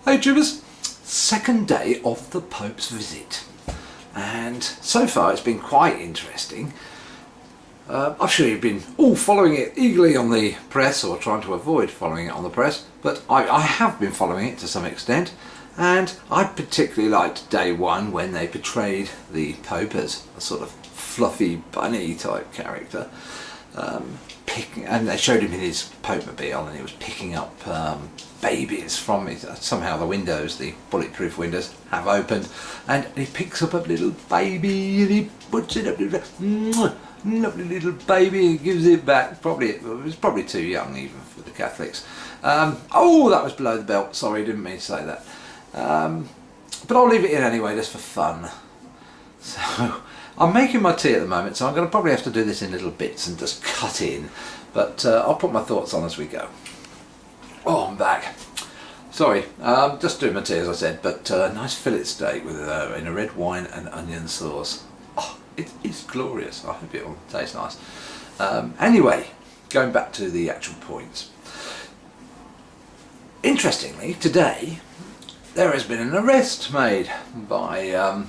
Hey Tubers, second day of the Pope's visit, and so far it's been quite interesting. I'm sure you've been all following it eagerly on the press, or trying to avoid following it on the press, but I have been following it to some extent, and I particularly liked day one when they portrayed the Pope as a sort of fluffy bunny type character, and they showed him in his Pope-mobile, and he was picking up babies from it. Somehow the windows, the bulletproof windows, have opened, and he picks up a little baby and he puts it up, lovely little baby, and gives it back. It was probably too young even for the Catholics. Oh, that was below the belt, sorry, didn't mean to say that. But I'll leave it in anyway, just for fun. So I'm making my tea at the moment, so I'm going to probably have to do this in little bits and just cut in, but I'll put my thoughts on as we go. Oh, I'm back. Sorry, just doing my tea as I said, but nice fillet steak with in a red wine and onion sauce. Oh, it is glorious. I hope it will taste nice. Anyway, going back to the actual points. Interestingly, today there has been an arrest made by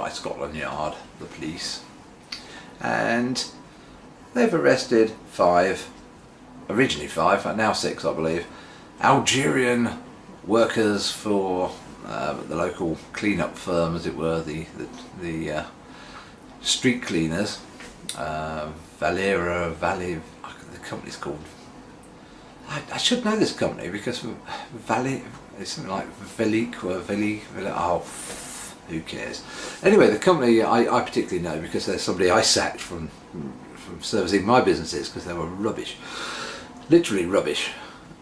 Scotland Yard, the police, and they've arrested originally five, now six I believe, Algerian workers for the local clean-up firm, as it were, the street cleaners. The company's called, I should know this company because it's something like who cares? Anyway, the company I particularly know because there's somebody I sacked from servicing my businesses because they were rubbish, literally rubbish,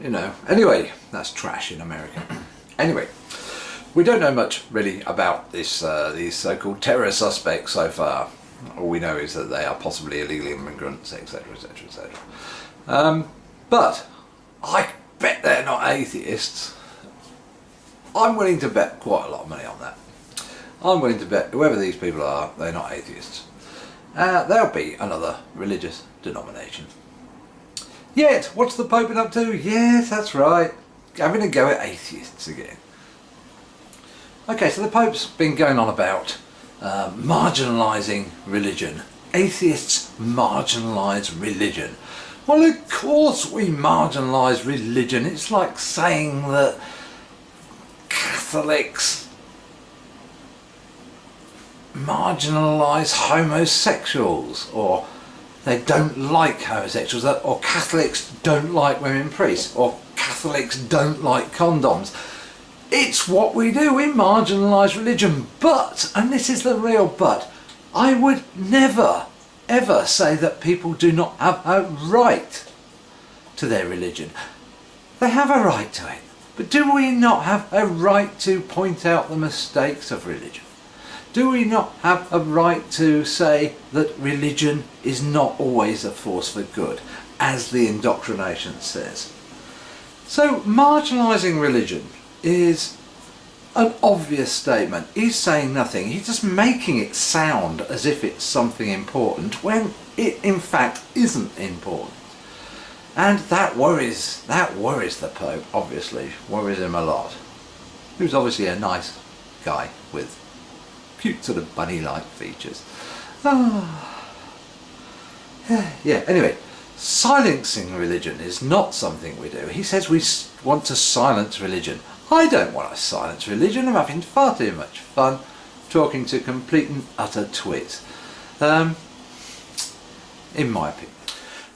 you know. Anyway, that's trash in America. Anyway, we don't know much really about these so-called terror suspects so far. All we know is that they are possibly illegal immigrants, etc, etc, etc. But I bet they're not atheists. I'm willing to bet quite a lot of money on that. I'm willing to bet whoever these people are, they're not atheists. They'll be another religious denomination. Yet, what's the Pope been up to? Yes, that's right, having a go at atheists again. Okay, so the Pope's been going on about marginalising religion. Atheists marginalise religion. Well, of course we marginalise religion. It's like saying that Catholics marginalise homosexuals, or they don't like homosexuals, or Catholics don't like women priests, or Catholics don't like condoms. It's what we do, we marginalise religion. But, and this is the real but, I would never ever say that people do not have a right to their religion. They have a right to it, but do we not have a right to point out the mistakes of religion? Do we not have a right to say that religion is not always a force for good, as the indoctrination says? So marginalising religion is an obvious statement. He's saying nothing. He's just making it sound as if it's something important when it in fact isn't important. And that worries the Pope, obviously, worries him a lot. Who's obviously a nice guy with cute sort of bunny-like features. Yeah, anyway, silencing religion is not something we do. He says we want to silence religion. I don't want to silence religion. I'm having far too much fun talking to complete and utter twits, in my opinion.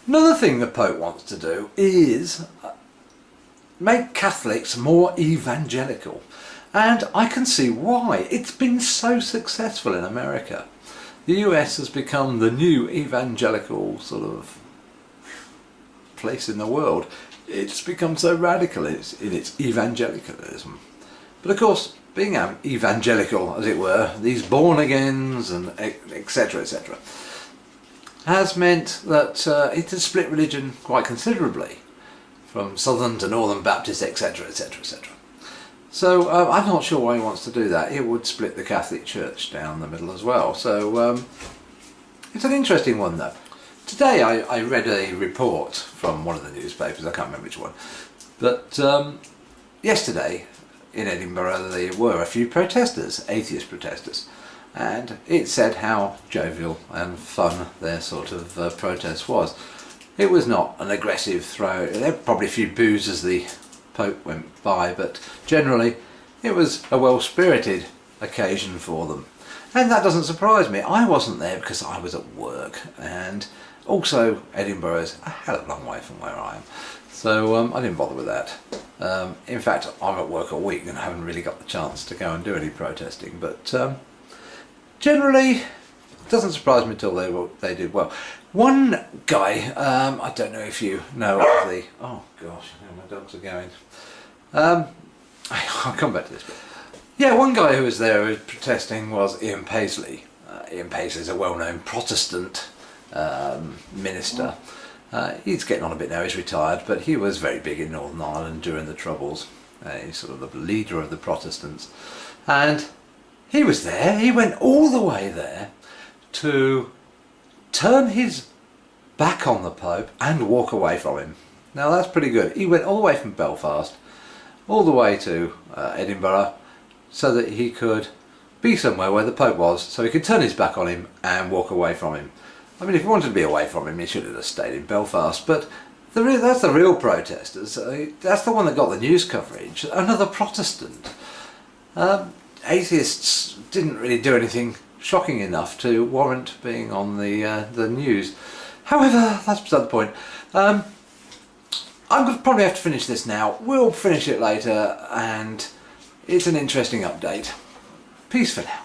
Another thing the Pope wants to do is make Catholics more evangelical. And I can see why. It's been so successful in America. The US has become the new evangelical sort of place in the world. It's become so radical in its evangelicalism. But of course, being evangelical, as it were, these born-agains and etc, etc, has meant that it has split religion quite considerably, from Southern to Northern Baptist, etc, etc, etc. So I'm not sure why he wants to do that. It would split the Catholic Church down the middle as well. So it's an interesting one though. Today I read a report from one of the newspapers, I can't remember which one, but yesterday in Edinburgh there were a few protesters, atheist protesters, and it said how jovial and fun their sort of protest was. It was not an aggressive throw. There were probably a few boos as the Pope went by, but generally it was a well-spirited occasion for them. And that doesn't surprise me. I wasn't there because I was at work, and also Edinburgh is a hell of a long way from where I am, so I didn't bother with that. In fact, I'm at work all week and I haven't really got the chance to go and do any protesting, but generally it doesn't surprise me until they did well. One guy, I don't know if you know of the... Oh gosh, my dogs are going. I'll come back to this bit. Yeah, one guy who was there protesting was Ian Paisley. Ian Paisley is a well-known Protestant minister. He's getting on a bit now, he's retired, but he was very big in Northern Ireland during the Troubles. He's sort of the leader of the Protestants. And he was there, he went all the way there to turn his back on the Pope and walk away from him. Now that's pretty good. He went all the way from Belfast, all the way to Edinburgh, so that he could be somewhere where the Pope was, so he could turn his back on him and walk away from him. I mean, if he wanted to be away from him, he should have just stayed in Belfast, but that's the real protesters. That's the one that got the news coverage. Another Protestant. Atheists didn't really do anything shocking enough to warrant being on the news. However, that's beside the point. I'm going to probably have to finish this now. We'll finish it later, and it's an interesting update. Peace for now.